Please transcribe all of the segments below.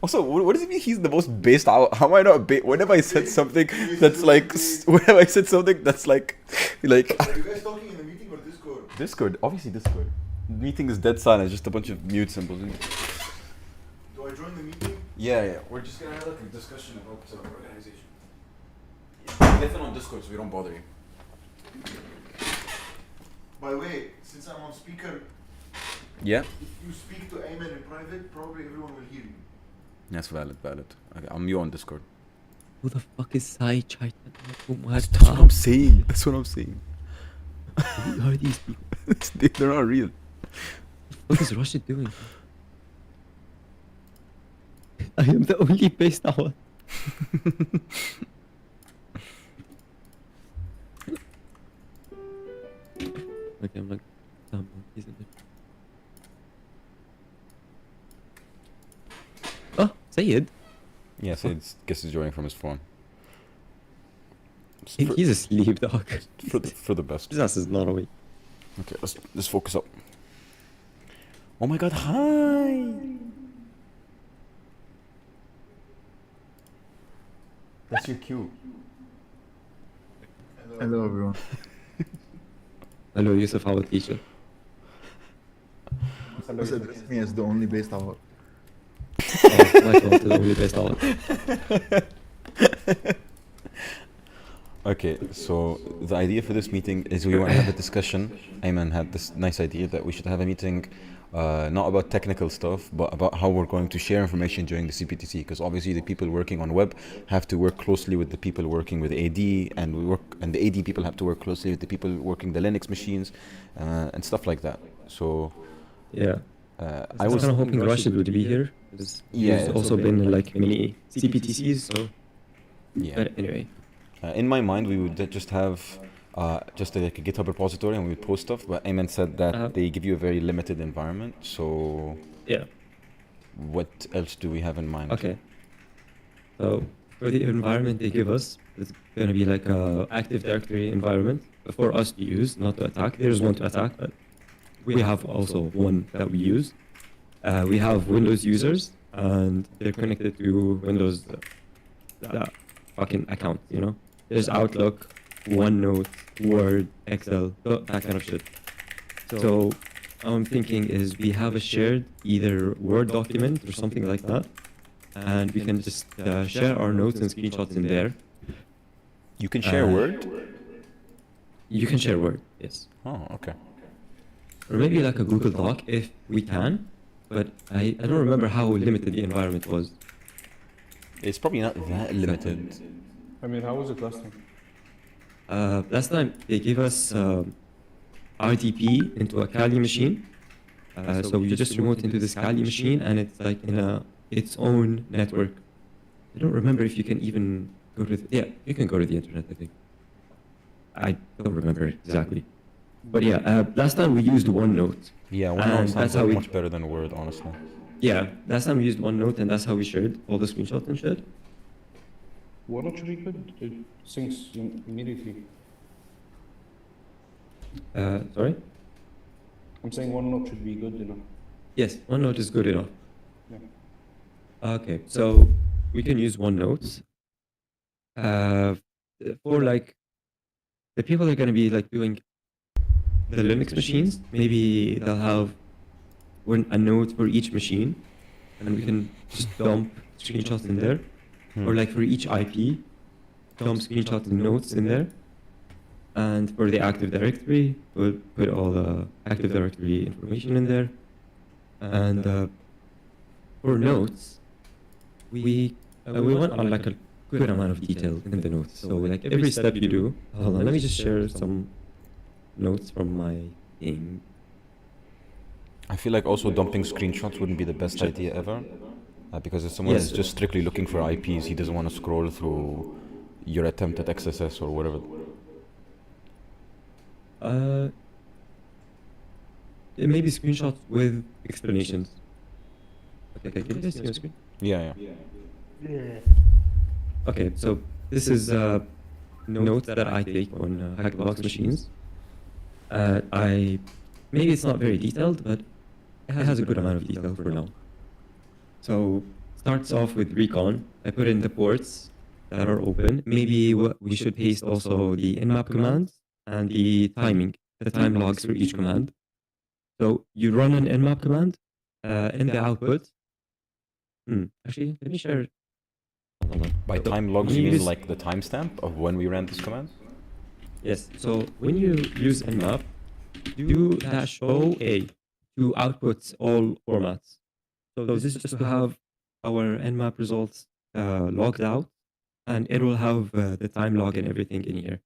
Also, what does it mean he's the most based out? How am I not whenever I said something that's like, whenever I said something that's like, Are you guys talking in the meeting or Discord? Discord, obviously Discord. Meeting is dead silent, just a bunch of mute symbols. Do I join the meeting? Yeah. We're just gonna have like a discussion about organization. Yeah. Listen on Discord so we don't bother you. By the way, since I'm on speaker, Yeah? if you speak to Ayman in private, probably everyone will hear you. That's valid. Okay, I'm you on Discord. Who the fuck is Sai Chaitan? That's what I'm saying. Who are these people? They're not real. What is Rashid doing? I am the only based out. Okay, I'm like, damn, isn't it? Oh, Sayed. Yeah, so it's guess he's joining from his phone. He's asleep, dog. For the best. His ass is not awake. Okay, let's focus up. Oh my god, hi! That's your cue. Hello everyone. Hello, Yusuf, our teacher. Who's addressed me as the only based out? Oh, my fault, the only based out. Okay, so the idea for this meeting is we want to have a discussion. Ayman had this nice idea that we should have a meeting, not about technical stuff, but about how we're going to share information during the cptc, because obviously the people working on web have to work closely with the people working with AD, and the AD people have to work closely with the people working the Linux machines, and stuff like that. So Yeah. I was kind of hoping Rashid would be here. He's also been in like many CPTCs, so. yeah. But anyway. In my mind, we would just have just like a GitHub repository and we would post stuff. But Ayman said that they give you a very limited environment. So Yeah. what else do we have in mind? Okay. So for the environment they give us, it's going to be like a Active Directory environment for us to use, not to attack. There's one to attack, but we have also one that we use. We have Windows users, and they're connected to Windows fucking account, you know? There's Outlook, OneNote, Word, Excel, that kind of shit. So I'm thinking is we have a shared either Word document or something like that, and we can just share our notes and screenshots in there. You can share Word? You can share Word, yes. Oh, okay. Or maybe like a Google Doc if we can, but I don't remember how limited the environment was. It's probably not that limited. I mean, how was it last time? Last time they gave us RDP into a Kali machine. So you just remote into this Kali machine and it's like in its own network. I don't remember if you can even go to yeah, you can go to the internet, I think. I don't remember exactly. But yeah, last time we used OneNote. Yeah, OneNote sounds that's how like we- much better than Word, honestly. Yeah, last time we used OneNote and that's how we shared all the screenshots and shit. OneNote should be good. It syncs immediately. Sorry? I'm saying OneNote should be good enough. Yes, OneNote is good enough. Yeah. Okay, so we can use OneNote. For like the people that are going to be like doing the Linux machines, maybe they'll have a note for each machine, and we can just dump screenshots in there. Or like for each IP, dump screenshots and notes in there. And for the Active Directory, we'll put all the Active Directory information in there. And for notes, we want like a good amount of detail in the notes. So like every step you do, hold on, let me just share some notes from my thing. I feel like also dumping screenshots wouldn't be the best idea ever. Because if someone is just strictly looking for IPs, he doesn't want to scroll through your attempt at XSS or whatever. It may be screenshots with explanations. Okay, can you guys see my screen? Yeah. Okay, so this is notes that I take on Hackbox machines. Maybe it's not very detailed, but it has a good amount of detail for now. So starts off with recon. I put in the ports that are open. Maybe we should paste also the nmap commands and the timing, the time logs for each command. So you run an nmap command in the output. Actually, let me share. Hold on. By So time logs, when you mean use- like the timestamp of when we ran this command? Yes. So when you use nmap, do -OA to output all formats. So this is just to have our nmap results logged out, and it will have the time log and everything in here.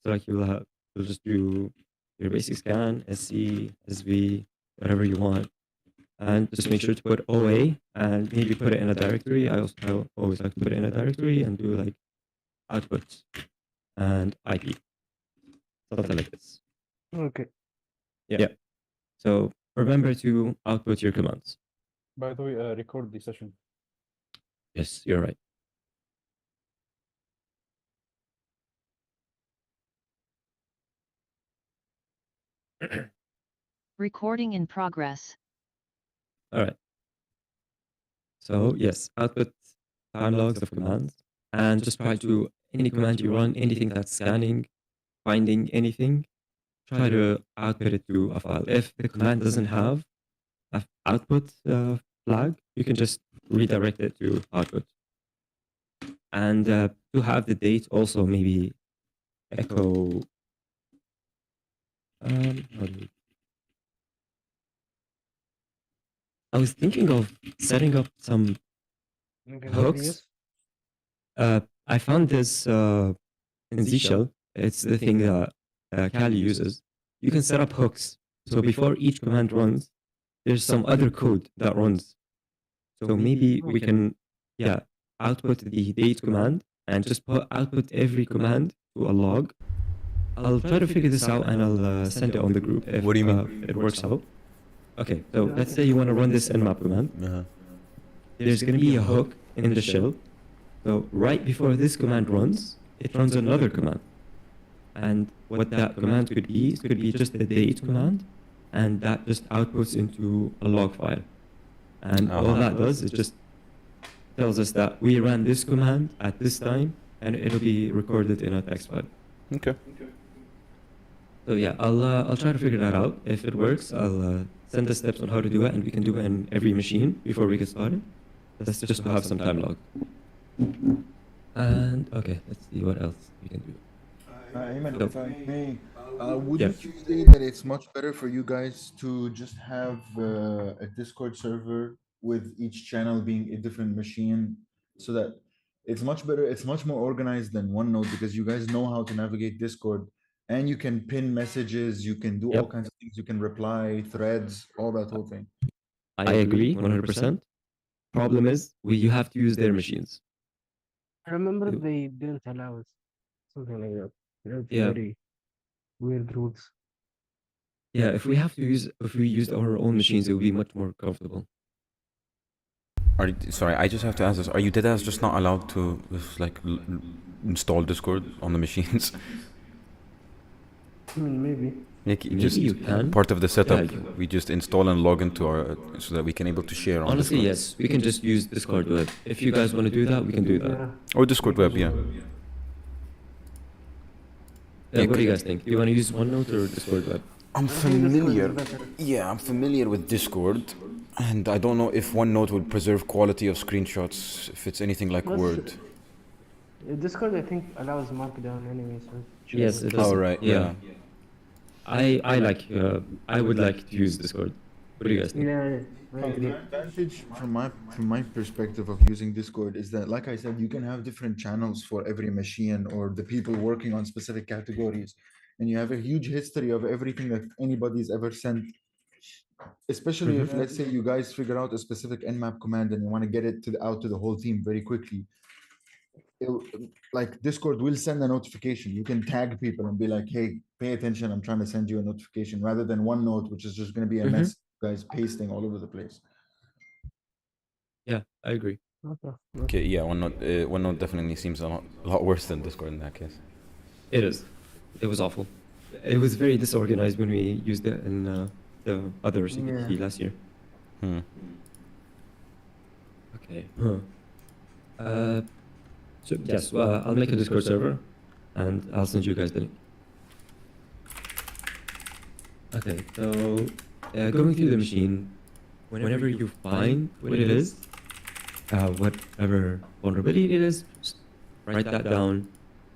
So like you'll just do your basic scan, SC, SV, whatever you want, and just make sure to put OA and maybe put it in a directory. I always like to put it in a directory and do like outputs and IP, something like this. Okay. Yeah. So remember to output your commands. By the way, record the session. Yes, you're right. Recording in progress. All right. So yes, output time logs of commands, and just try to any command you run, anything that's scanning, finding anything, try to output it to a file. If the command doesn't have an output flag, you can just redirect it to output. And to have the date also maybe echo. How do we? I was thinking of setting up some hooks. I found this in Z Shell. It's the thing that Kali uses. You can set up hooks. So before each command runs, there's some other code that runs. So maybe we can, output the date command and just output every command to a log. I'll try to figure this out and I'll send it on the group if What do you mean? it works out. Okay, so let's say you want to run this nmap command. Uh-huh. There's going to be a hook in the shell. So right before this command runs, it runs another command. And what that command could be just a date command, and that just outputs into a log file. And all that does is just tells us that we ran this command at this time, and it'll be recorded in a text file. Okay. So yeah, I'll try to figure that out. If it works, I'll send the steps on how to do it, and we can do it in every machine before we get started. That's just to have some time log. And okay, let's see what else we can do. Ayman, So- if I may, would Yeah. you say that it's much better for you guys to just have a Discord server with each channel being a different machine so that it's much better, it's much more organized than OneNote because you guys know how to navigate Discord and you can pin messages, you can do all Yep. kinds of things, you can reply, threads, all that whole thing. I agree 100%. Problem is, you have to use their machines. I remember You- they didn't allow us something like that. That's Yeah. very weird rules. Yeah, if we used our own machines, it would be much more comfortable. Sorry, I just have to ask this. Are you dead ass just not allowed to just, like install Discord on the machines? I mean, maybe. Like, Maybe just you can. part of the setup, you- we just install and log into our so that we can able to share on Honestly, Discord. yes, we can just use Discord web. If you guys want to do that, we can do that. Yeah. Or Discord web, yeah. What do you guys think? Do you want to use OneNote or Discord web? I'm I think Discord is familiar. better. Yeah, I'm familiar with Discord, and I don't know if OneNote will preserve quality of screenshots if it's anything like Plus, Word. Discord, I think, allows markdown anyway, so. it should Yes, be it okay. does. Oh right, Yeah. yeah. I would like to use Discord. What do you guys think? Yeah, I agree. The advantage from my perspective of using Discord is that, like I said, you can have different channels for every machine or the people working on specific categories, and you have a huge history of everything that anybody's ever sent. Especially if, let's say, you guys figure out a specific nmap command and you want to get it out to the whole team very quickly. Like Discord will send a notification. You can tag people and be like, "Hey, pay attention! I'm trying to send you a notification," rather than OneNote, which is just going to be a mess. Guys pasting all over the place. Yeah, I agree. Okay. Okay, yeah. OneNote definitely seems a lot worse than Discord in that case. It is. It was awful. It was very disorganized when we used it in the other CPTC Yeah. last year. Hmm. Okay. Okay. So yes, I'll make a Discord server, and I'll send you guys the link. Okay, so going through the machine, whenever you find what it is, whatever vulnerability it is, just write that down.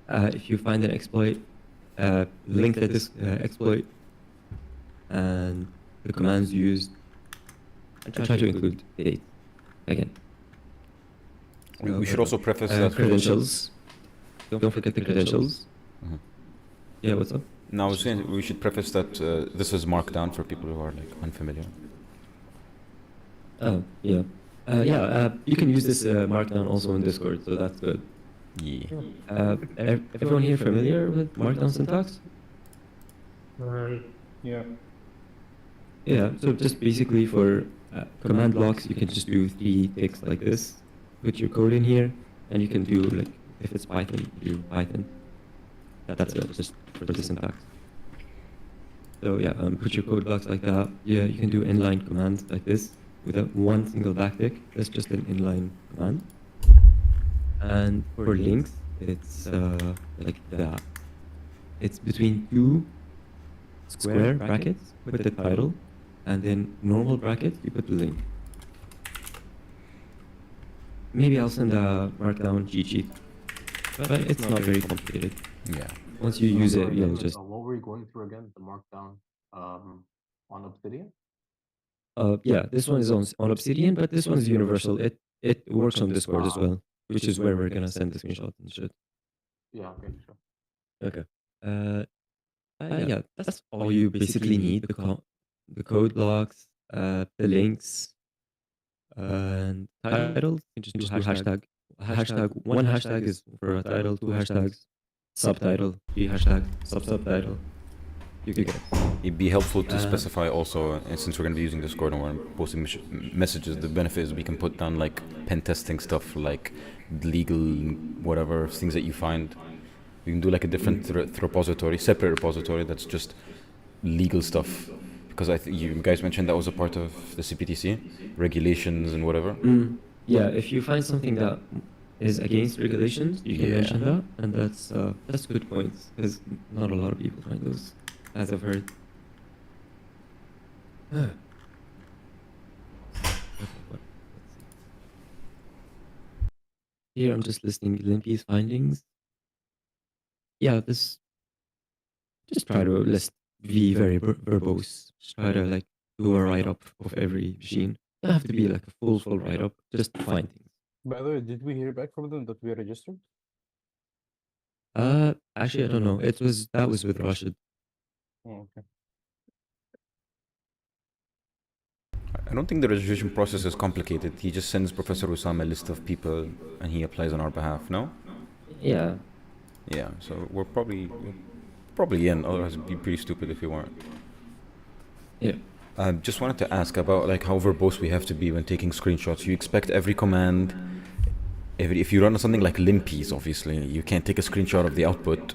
If you find an exploit, link that exploit and the commands used, and try to include date again. We should also preface that. Credentials. Don't forget the credentials. Mhm. Yeah, what's up? Now, I was saying we should preface that this is Markdown for people who are like unfamiliar. Oh, yeah. You can use this Markdown also in Discord, so that's good. Yeah. Everyone here familiar with Markdown syntax? Yeah. Yeah, so just basically for command blocks, you can just do 3 ticks like this, put your code in here, and you can do, like, if it's Python, do Python. That's it, just for the syntax. So yeah, put your code blocks like that. Yeah, you can do inline commands like this without one single backtick. That's just an inline command. And for links, it's like that. It's between 2 square brackets with the title, and then normal brackets, you put the link. Maybe I'll send a Markdown cheat sheet, but it's not very complicated. Yeah. Once you use it, you'll just... What were you going through again? The Markdown on Obsidian? Yeah, this one is on Obsidian, but this one is universal. It works on Discord as well, which is where we're gonna send the screenshot and shit. Yeah, okay, sure. Okay. Yeah, that's all you basically need. The code blocks, the links, and titles. You just do hashtag. One hashtag is for a title, 2 hashtags, subtitle, 3 hashtags, subtitle. You get it. It'd be helpful to specify also, since we're going to be using Discord and we're posting messages, the benefit is we can put down like pen testing stuff, like legal whatever things that you find. We can do like a different repository, separate repository that's just legal stuff. Because I think you guys mentioned that was a part of the CPTC, regulations and whatever. Yeah, if you find something that is against regulations, you can mention that, and that's good points, because not a lot of people find those, as I've heard. Okay, let's see. Here I'm just listing Limpy's findings. Yeah, just try to list, be very verbose. Just try to like do a write-up of every machine. Don't have to be like a full write-up, just find things. By the way, did we hear back from them that we are registered? Actually, I don't know. That was with Rashid. Oh, okay. I don't think the registration process is complicated. He just sends Professor Usama a list of people and he applies on our behalf, no? Yeah. Yeah, so we're probably in, otherwise it'd be pretty stupid if we weren't. Yeah. I just wanted to ask about like how verbose we have to be when taking screenshots. You expect every command, if you run something like Limpy's, obviously, you can't take a screenshot of the output.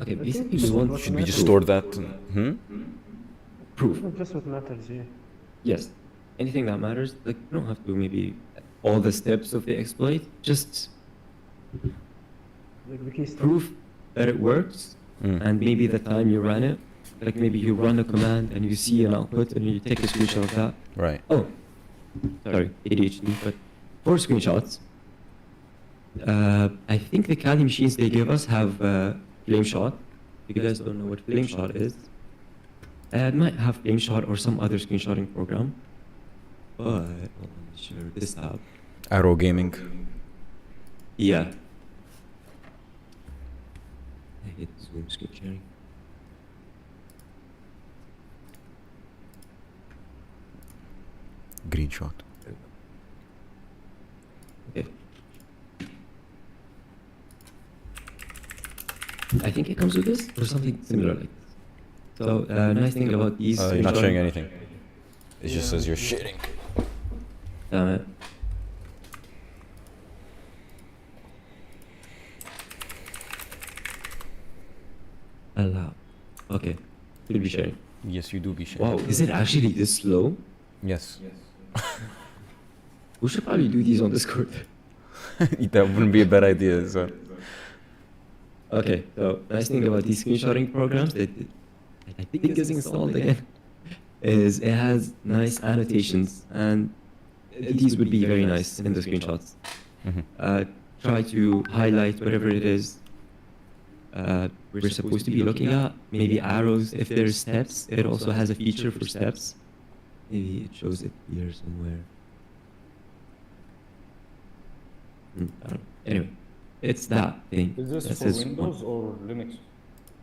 Okay, basically we want... Should we just store that? Proof. Just what matters, yeah. Yes. Anything that matters, like you don't have to maybe all the steps of the exploit, just Like the key stuff. proof that it works, and maybe the time you ran it. Like maybe you run a command and you see an output and you take a screenshot of that. Right. Oh, sorry, ADHD, but for screenshots, I think the Kali machines they give us have Flame Shot. If you guys don't know what Flame Shot is, it might have Flame Shot or some other screenshotting program. But, let me share this tab. Arrow Gaming. Yeah. I hate Zoom screen sharing. Green shot. Okay. I think it comes with this or something similar like this. So, nice thing about these. You're not showing anything. It just says you're shitting. Damn it. Allow. Okay. Should be sharing. Yes, you do be sharing. Wow, is it actually this slow? Yes. We should probably do these on Discord. That wouldn't be a bad idea. So. Okay, so nice thing about these screenshotting programs that I think is installed again is it has nice annotations, and these would be very nice in the screenshots. Try to highlight whatever it is we're supposed to be looking at. Maybe arrows if there's steps. It also has a feature for steps. Maybe it shows it here somewhere. I don't know. Anyway, it's that thing. Is this that for says Windows or Linux?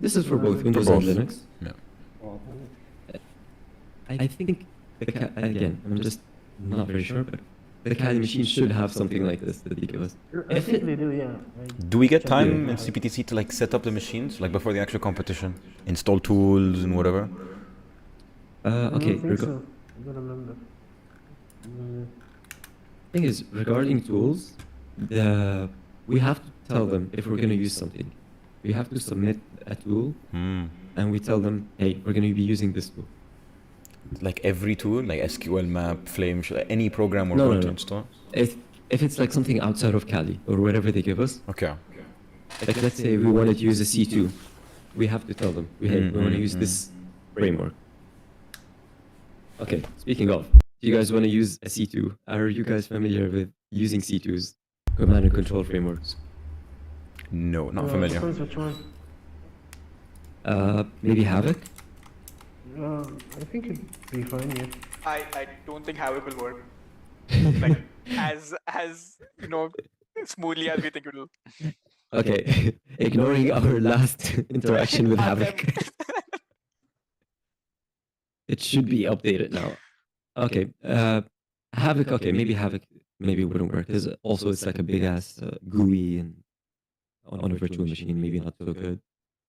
This is for both Windows both. and Linux. Yeah. Oh, I think again, I'm just not very sure, but the Kali machine should have something like this that they give us. I think they do, yeah. Do we get time in cptc to like set up the machines like before the actual competition, install tools and whatever? Okay. I think so. I don't remember. Thing is, regarding tools, we have to tell them if we're going to use something. We have to submit a tool, and we tell them, hey, we're going to be using this tool. Like every tool, like SQL map, Flame, any program we're No, going no, to no. install? If it's like something outside of Kali or whatever they give us, Okay. like let's say we wanted to use a C2, we have to tell them, hey, we want to use this framework. Okay, speaking of, do you guys want to use a C2? Are you guys familiar with using C2s, command and control frameworks? No, not familiar. Depends which one. Maybe Havoc? I think it'd be fine, yeah. I don't think Havoc will work. Like as you know, smoothly as we think it will. Okay, ignoring our last interaction with Havoc. It should be updated now. Okay, Havoc, okay, maybe Havoc maybe wouldn't work, because also it's like a big ass GUI and on a virtual machine, maybe not so good.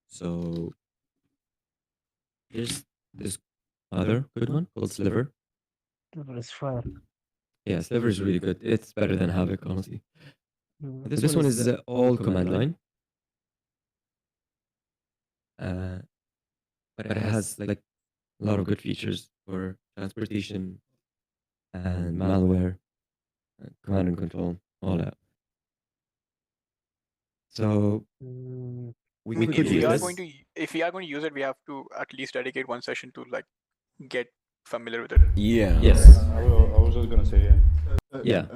So here's this other good one called Sliver. But it's fire. Yeah, Sliver is really good. It's better than Havoc, honestly. This one is all command line. But it has like a lot of good features for transportation and malware, command and control, all that. So we If could we use are this. going to if we are going to use it, we have to at least dedicate one session to like get familiar with it. Yeah. Yes. I was just gonna say, yeah. Yeah.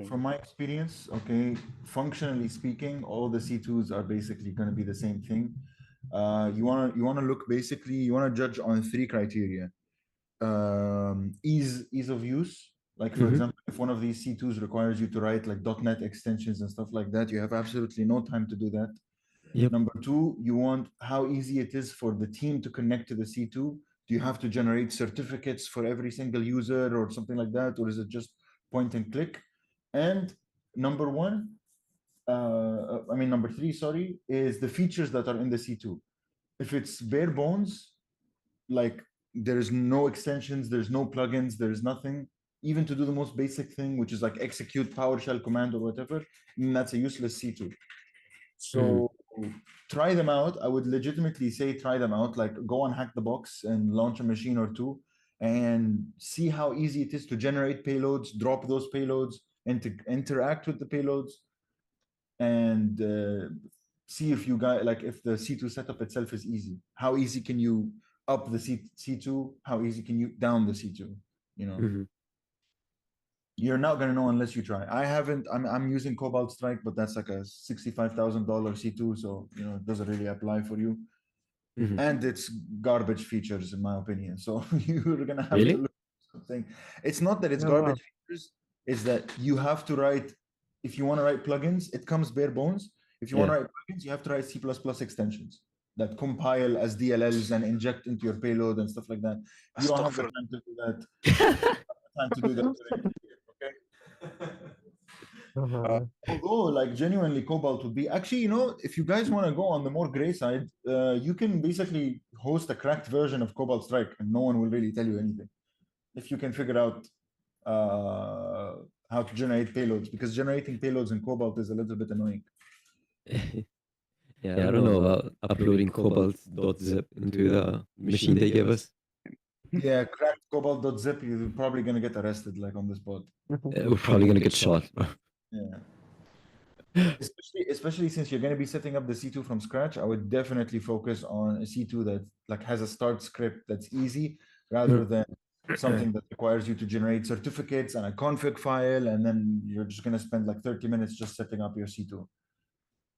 From my experience, okay, functionally speaking, all the C2s are basically going to be the same thing. You wanna look basically, you wanna judge on three criteria. Ease of use. Like for example, if one of these C2s requires you to write like .NET extensions and stuff like that, you have absolutely no time to do that. Yep. Number two, you want how easy it is for the team to connect to the C2. Do you have to generate certificates for every single user or something like that, or is it just point and click? And number number three, sorry, is the features that are in the C2. If it's bare bones, like there's no extensions, there's no plugins, there's nothing, even to do the most basic thing, which is like execute PowerShell command or whatever, then that's a useless C2. So try them out. I would legitimately say try them out. Like go and hack the box and launch a machine or two and see how easy it is to generate payloads, drop those payloads, and to interact with the payloads, and see if you guys like if the C2 setup itself is easy. How easy can you up the C2? How easy can you down the C2? You know, you're not gonna know unless you try. I haven't. I'm using Cobalt Strike, but that's like a $65,000 C2, so you know it doesn't really apply for you. And it's garbage features, in my opinion. So you're gonna have Really? to look for something. It's not that it's Oh, garbage features. It's that you have to write. If you want to write plugins, it comes bare bones. If you want to write plugins, you have to write C++ extensions that compile as DLLs and inject into your payload and stuff like that. You don't have the time to do that. Time to do that. Okay. Although, like genuinely, Cobalt would be actually, you know, if you guys want to go on the more gray side, you can basically host a cracked version of Cobalt Strike, and no one will really tell you anything if you can figure out how to generate payloads, because generating payloads in Cobalt is a little bit annoying. Yeah, I don't know about uploading cobalt.zip into the machine they give us. Yeah, cracked Cobalt.zip, you're probably gonna get arrested like on the spot. We're probably gonna get shot. Yeah. Especially since you're going to be setting up the C2 from scratch, I would definitely focus on a C2 that like has a start script that's easy rather than something that requires you to generate certificates and a config file, and then you're just going to spend like 30 minutes just setting up your C2.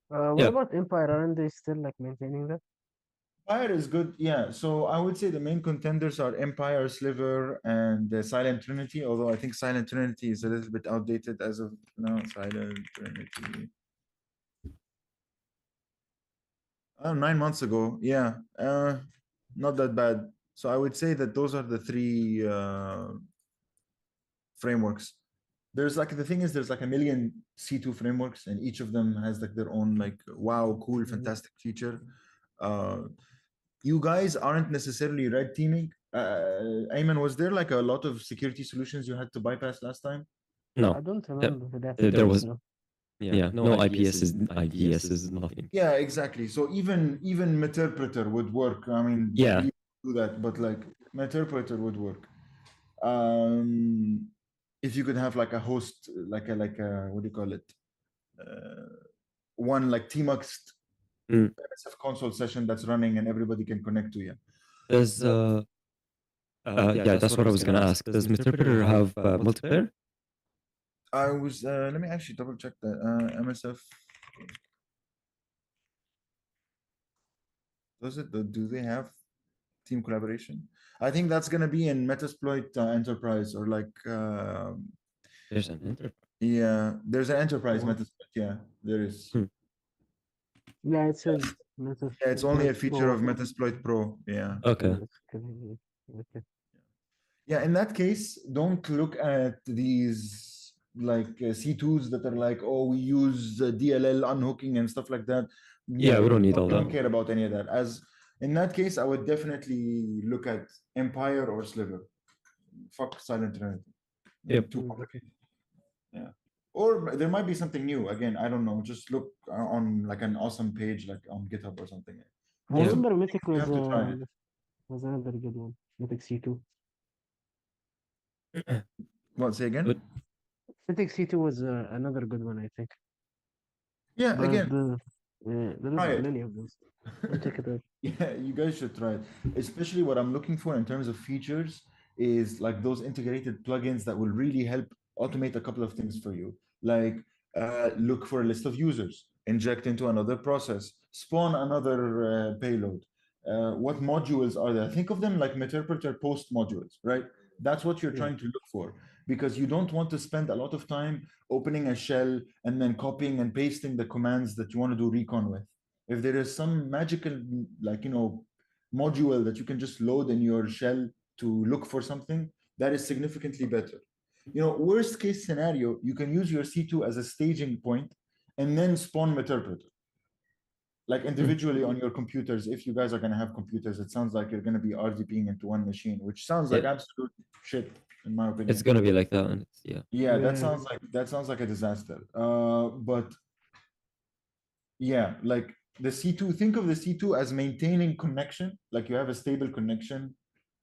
What Yeah. about Empire? Aren't they still like maintaining that? Empire is good, yeah. So I would say the main contenders are Empire, Sliver, and Silent Trinity. Although I think Silent Trinity is a little bit outdated as of now. Silent Trinity. 9 months ago, yeah, not that bad. So I would say that those are the three frameworks. There's like the thing is there's like a million C2 frameworks, and each of them has like their own like wow, cool, fantastic feature. You guys aren't necessarily red teaming. Ayman, was there like a lot of security solutions you had to bypass last time? No. I don't remember that. There was. No. Yeah. No IPS is nothing. Yeah, exactly. So even Meterpreter would work. I mean, Yeah. you do that, but like Meterpreter would work. If you could have like a host, like a what do you call it? One like tmux MSF console session that's running and everybody can connect to you. Does yeah, that's what I was gonna ask. Does Meterpreter have multiplayer? I was let me actually double check that MSF. Does it? Do they have team collaboration? I think that's gonna be in Metasploit Enterprise or like. There's an enterprise. Yeah, there's an enterprise Oh. Metasploit. Yeah, there is. Yeah, it says. Yeah, it's only a feature of Metasploit Pro. Yeah. Okay. Okay. Yeah, in that case, don't look at these like C2s that are like, oh, we use DLL unhooking and stuff like that. Yeah, we don't need all I don't that. care about any of that. As in that case, I would definitely look at Empire or Sliver. Fuck Silent Trinity. Yep. Too complicated. Yeah. Or there might be something new. Again, I don't know. Just look on like an awesome page, like on GitHub or something. I Most of remember Mythic you was have to try it. was another good one. Mythic C2. What? Say again? Good. Mythic C2 was another good one, I think. Yeah. But Again, there try is it. many of those. I'll check it out. Yeah, you guys should try it. Especially what I'm looking for in terms of features is like those integrated plugins that will really help automate a couple of things for you. Like look for a list of users, inject into another process, spawn another payload. What modules are there? Think of them like Meterpreter post modules, right? That's what you're Yeah. trying to look for because you don't want to spend a lot of time opening a shell and then copying and pasting the commands that you want to do recon with. If there is some magical like module that you can just load in your shell to look for something, that is significantly better. Worst case scenario, you can use your C2 as a staging point and then spawn Meterpreter like individually on your computers. If you guys are going to have computers, it sounds like you're going to be RDPing into one machine, which sounds like absolute shit in my opinion. It's gonna be like that, and yeah. Yeah, that sounds like a disaster. But yeah, like the C2, think of the C2 as maintaining connection, like you have a stable connection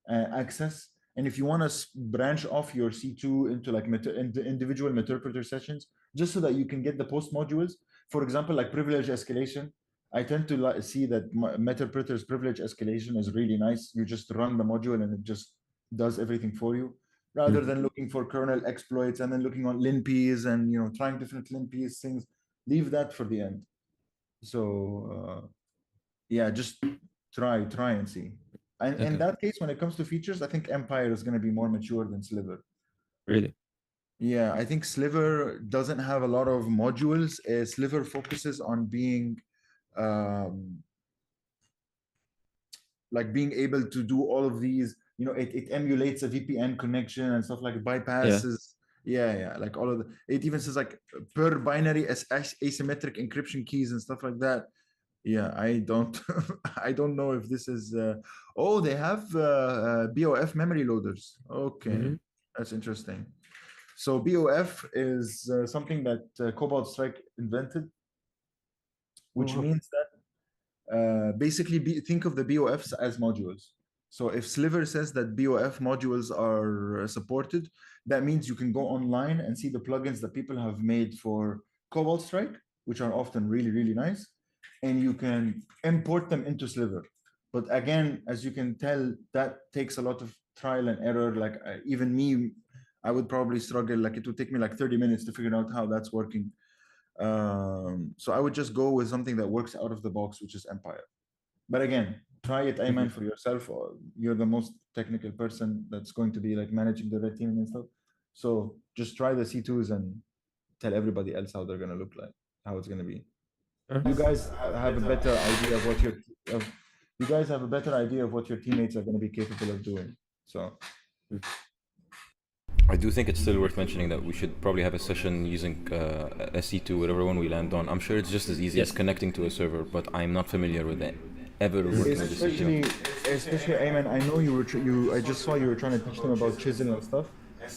access. And if you want to branch off your C2 into like individual Meterpreter sessions, just so that you can get the post modules, for example, like privilege escalation, I tend to see that Meterpreter's privilege escalation is really nice. You just run the module and it just does everything for you, rather than looking for kernel exploits and then looking on linps and trying different linps things. Leave that for the end. So yeah, just try and see. And in that case, when it comes to features, I think Empire is going to be more mature than Sliver. Really? Yeah, I think Sliver doesn't have a lot of modules. Sliver focuses on being like being able to do all of these. It emulates a VPN connection and stuff, like bypasses. Yeah, like all of it even says like per binary asymmetric encryption keys and stuff like that. Yeah, I don't I don't know if this is oh, they have BOF memory loaders. Okay, that's interesting. So BOF is something that Cobalt Strike invented, which means that basically think of the BOFs as modules. So if Sliver says that BOF modules are supported, that means you can go online and see the plugins that people have made for Cobalt Strike, which are often really, really nice, and you can import them into Sliver. But again, as you can tell, that takes a lot of trial and error. Like even me, I would probably struggle. Like it would take me like 30 minutes to figure out how that's working. So I would just go with something that works out of the box, which is Empire. But again, try it, Ayman, for yourself. Or you're the most technical person that's going to be like managing the red team and stuff. So just try the C2s and tell everybody else how they're gonna look like, how it's gonna be. You guys have a better idea of what you guys have a better idea of what your teammates are gonna be capable of doing. So I do think it's still worth mentioning that we should probably have a session using SC2, whatever one we land on. I'm sure it's just as easy as connecting to a server, but I'm not familiar with it. Ever working with this especially, especially, Ayman, I know you were I just saw you were trying to teach them about chisel and stuff.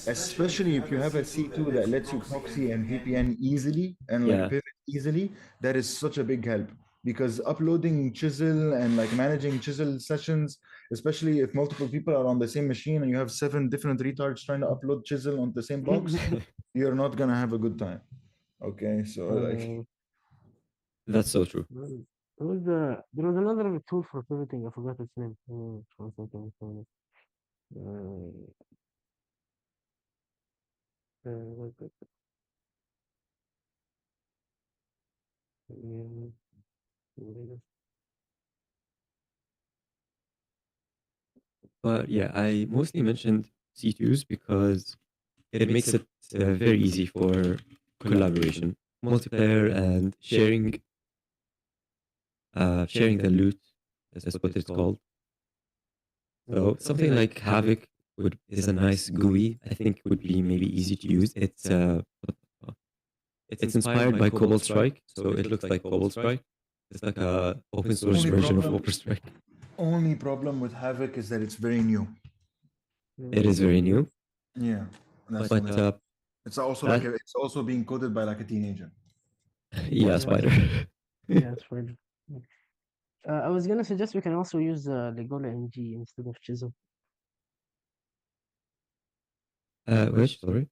Especially if you have a C2 that lets you proxy and VPN easily and like pivot easily, that is such a big help. Because uploading chisel and like managing chisel sessions, especially if multiple people are on the same machine and you have 7 different retards trying to upload chisel on the same box, you're not gonna have a good time. Okay, so like That's so true. There was another tool for pivoting. I forgot its name. One second, wait, wait, wait. But yeah, I mostly mentioned C2s because it makes it very easy for collaboration, multiplayer, and sharing the loot. That's what it's called. So something like Havoc is a nice GUI. I think would be maybe easy to use. It's inspired by Cobalt Strike, so it looks like Cobalt Strike. It's like a open source Only version of problem- Open Strike. only problem with Havoc is that it's very new. It is very new, Yeah, that's but it's also that- like it's also being coded by like a teenager. yeah, Spider. Yeah, it's fine. I was gonna suggest we can also use Legola NG instead of Chisel. Which, sorry?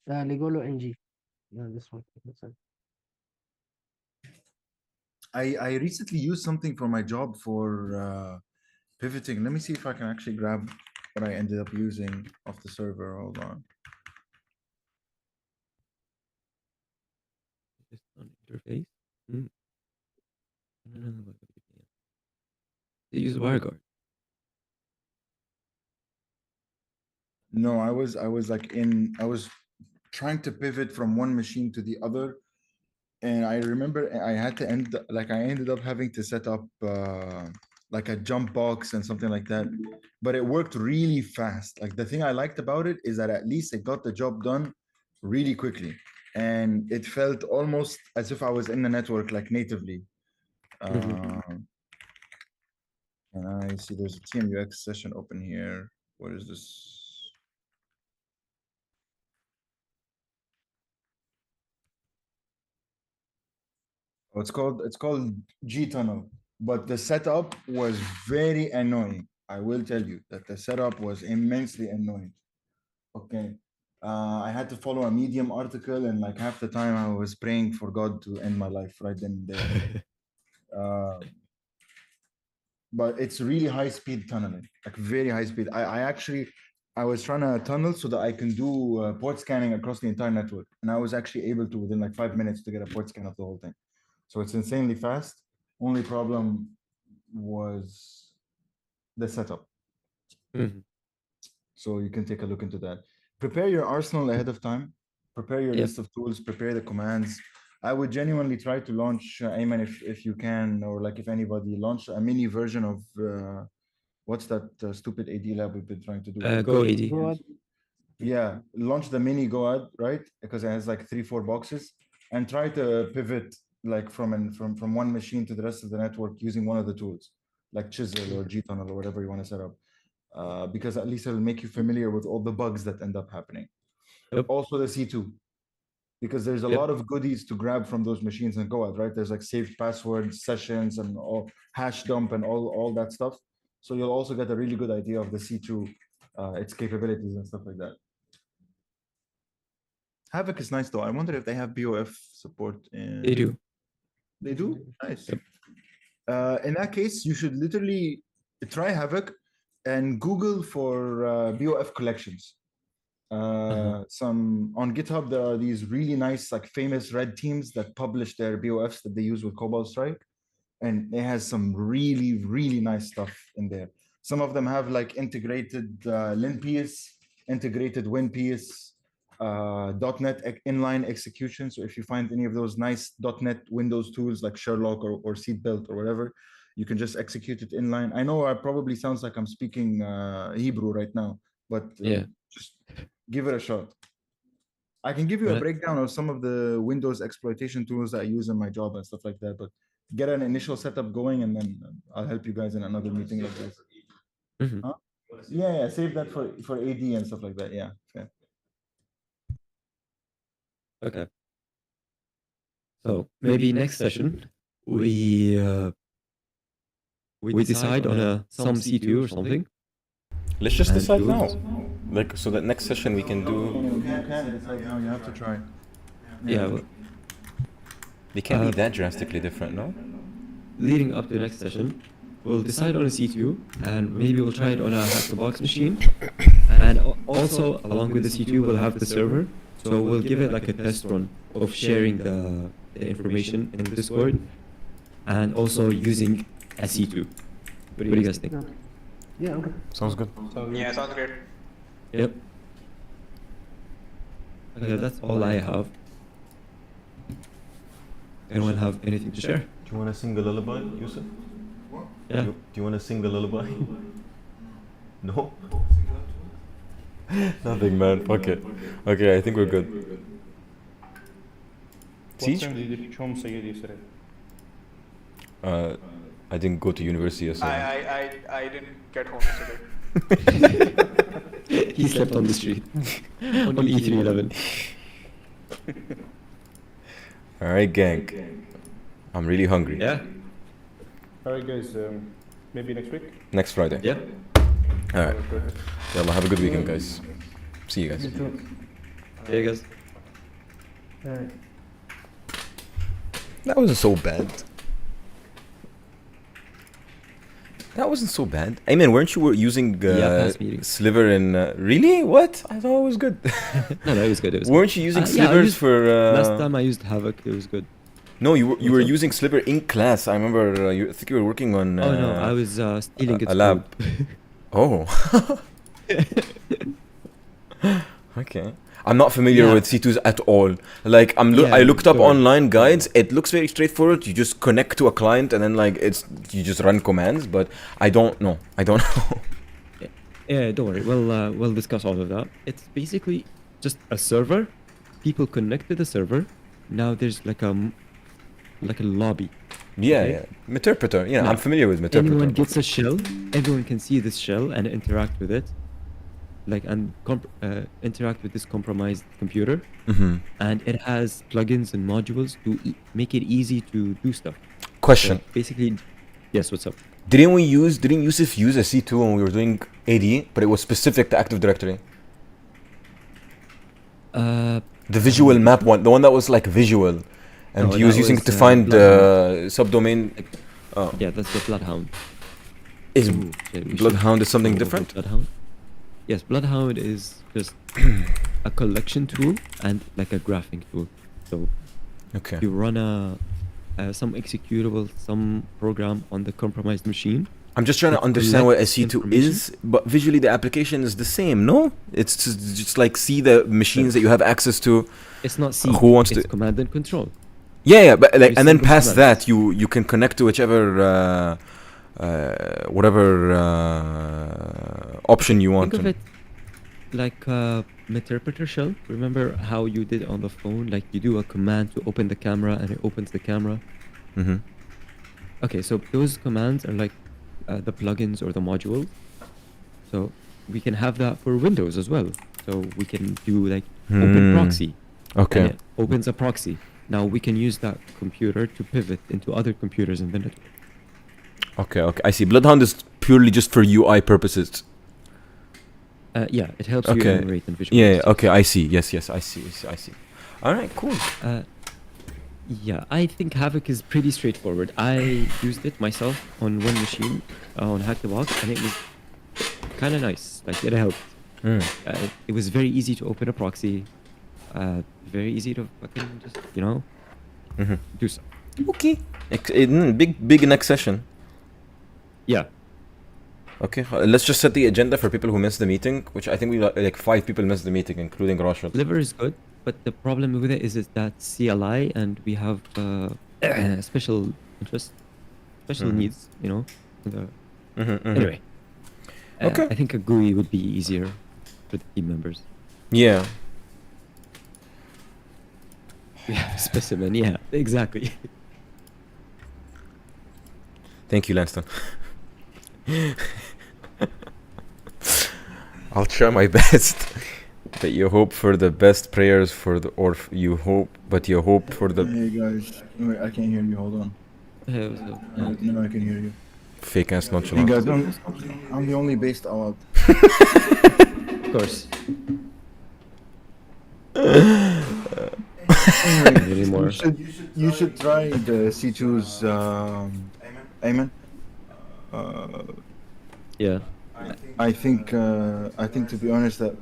Legolo NG. Yeah, this one. I recently used something for my job for pivoting. Let me see if I can actually grab what I ended up using off the server. Hold on. Just on interface. I don't know about the VPN. They use WireGuard. No, I was I was trying to pivot from one machine to the other, and I remember I had to I ended up having to set up like a jump box and something like that, but it worked really fast. Like the thing I liked about it is that at least it got the job done really quickly, and it felt almost as if I was in the network like natively. And I see there's a TMUX session open here. What is this? Oh, it's called G tunnel, but the setup was very annoying. I will tell you that the setup was immensely annoying. Okay. I had to follow a Medium article, and like half the time I was praying for God to end my life right then and there. But it's really high speed tunneling, like very high speed. I was trying to tunnel so that I can do port scanning across the entire network, and I was actually able to within like 5 minutes to get a port scan of the whole thing. So it's insanely fast. Only problem was the setup. So you can take a look into that. Prepare your arsenal ahead of time. Prepare your list of tools. Prepare the commands. I would genuinely try to launch, Ayman, if you can, or like if anybody, launch a mini version of what's that stupid AD lab we've been trying to do? Go AD. Yeah, launch the mini GoAd, right? Because it has like 3-4 boxes, and try to pivot like from one machine to the rest of the network using one of the tools, like Chisel or Gtunnel or whatever you want to set up. Because at least it'll make you familiar with all the bugs that end up happening. Also the C2, because there's a lot of goodies to grab from those machines and GoAd, right? There's like saved passwords, sessions, and all hash dump and all that stuff. So you'll also get a really good idea of the C2, its capabilities and stuff like that. Havoc is nice though. I wonder if they have BOF support. They do. They do? Nice. Yep. In that case, you should literally try Havoc and Google for BOF collections. Some on GitHub, there are these really nice, like famous red teams that publish their BOFs that they use with Cobalt Strike. And it has some really, really nice stuff in there. Some of them have like integrated LinPS, integrated WinPS, .NET inline execution. So if you find any of those nice .NET Windows tools like Sherlock or Seatbelt or whatever, you can just execute it inline. I know I probably sounds like I'm speaking Hebrew right now, but just give it a shot. I can give you a breakdown of some of the Windows exploitation tools that I use in my job and stuff like that, but get an initial setup going and then I'll help you guys in another meeting like this. Huh? Yeah, save that for AD and stuff like that. Yeah. Fair. Okay. So maybe next session we decide on some C2 or something. Let's just decide now. Like, so that next session we can do. You can't decide now. You have to try. Yeah. Well, They can't be that drastically different, no? leading up to the next session, we'll decide on a C2 and maybe we'll try it on a hack-the-box machine. And also, along with the C2, we'll have the server. So we'll give it like a test run of sharing the information in Discord and also using a C2. What do you guys think? Yeah, okay. Sounds good. Yeah, sounds great. Yep. Okay, that's all I have. Anyone have anything to share? Do you want to sing a lullaby, Yusuf? Yeah. Do you want to sing a lullaby? No? Nothing, man. Fuck it. Okay, I think we're good. What Siege? time did you chum say yesterday? I didn't go to university yesterday. I didn't get home yesterday. He slept on the street. On E311. Alright, gang. I'm really hungry. Yeah? Alright guys, maybe next week? Next Friday. Yeah? Alright. Yalla, have a good weekend, guys. See you guys. Yeah, guys. Alright. That wasn't so bad. That wasn't so bad. I mean, weren't you using past meetings. Sliver in... really? What? I thought it was good. No, it was good. It was Weren't you using yeah, I Slivers used- for... Last time I used Havoc, it was good. No, you were up? using Sliver in class. I remember, I think you were working on... Oh no, I was stealing its a lab. code. Oh. Okay. I'm not familiar Yeah. with C2s at all. Like Yeah, I looked up sure. online guides. It looks very straightforward. You just connect to a client and then like you just run commands. But I don't know. Yeah, don't worry. We'll discuss all of that. It's basically just a server. People connect to the server. Now there's like a lobby. Yeah, Okay. yeah. Meterpreter. Yeah, Now, I'm familiar with Meterpreter. Anyone gets a shell. Everyone can see this shell and interact with it. Like and interact with this compromised computer. Mm-hmm. And it has plugins and modules to make it easy to do stuff. Question. So basically, yes. What's up? Didn't Yusuf use a C2 when we were doing AD, but it was specific to Active Directory? The visual map one, the one that was like visual, and No, he was that using was, it to find Bloodhound. subdomain. Oh, Yeah, that's the Bloodhound. is Ooh, shit, we should Bloodhound is something go over different? Bloodhound. Yes, Bloodhound is just a collection tool and like a graphing tool. So Okay. you run some executable, some program on the compromised machine. I'm just trying to It understand what a collects C2 information. is, but visually the application is the same, no? It's just like see the machines that you have access to. It's not C. Who wants it's to- command and control. Yeah, but like, There's and then simple past commands. that, you can connect to whichever whatever option you want. Think of it like a Meterpreter shell. Remember how you did on the phone? Like you do a command to open the camera and it opens the camera. Mm-hmm. Okay, so those commands are like the plugins or the modules. So we can have that for Windows as well. So we can do like open proxy. And Okay. it opens a proxy. Now we can use that computer to pivot into other computers in the network. Okay. I see. Bloodhound is purely just for UI purposes? Yeah, it helps you Okay. enumerate and visualize. Yeah. Okay. I see. Yes. I see. All right. Cool. Yeah, I think Havoc is pretty straightforward. I used it myself on one machine on Hack the Box, and it was kind of nice. Like, it helped. It was very easy to open a proxy. Very easy to fucking just, do stuff. Okay. Big next session. Yeah. Okay. Let's just set the agenda for people who missed the meeting, which I think we like 5 people missed the meeting, including Rashid. Liver is good, but the problem with it is that CLI, and we have special interest, special needs, Anyway. Okay. I think a GUI would be easier for the team members. Yeah. Yeah, specimen, yeah, exactly. Thank you, Lanston. I'll try my best. But you hope for the best prayers for the, you hope for the Hey guys, wait, I can't hear you. Hold on. No, I can hear you. fake ass Hey nonchalant. guys, I'm the only based out. Of course. Anyway, you should try the C2's Ayman. Yeah. I think to be honest that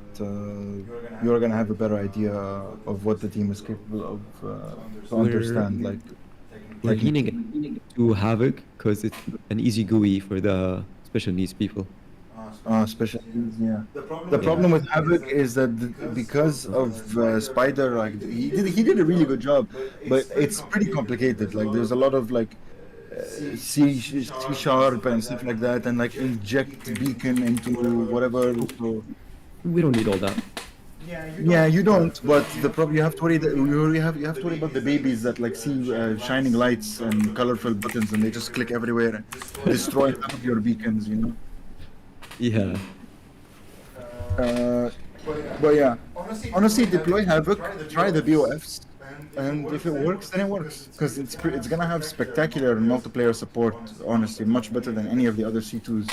you're gonna have a better idea of what the team is capable of to understand. Like, We're leaning to Havoc because it's an easy GUI for the special needs people. special needs, yeah. The problem with Havoc is that because of Spider, like he did a really good job, but it's pretty complicated. Like there's a lot of like C sharp and stuff like that, and like inject beacon into whatever. So, We don't need all that. yeah, you don't. But the problem you have to worry that you have to worry about the babies that like see shining lights and colorful buttons, and they just click everywhere, destroy half of your beacons. Yeah. But yeah, honestly, deploy Havoc, try the BOFs, and if it works, then it works. Because it's gonna have spectacular multiplayer support, honestly, much better than any of the other C2s.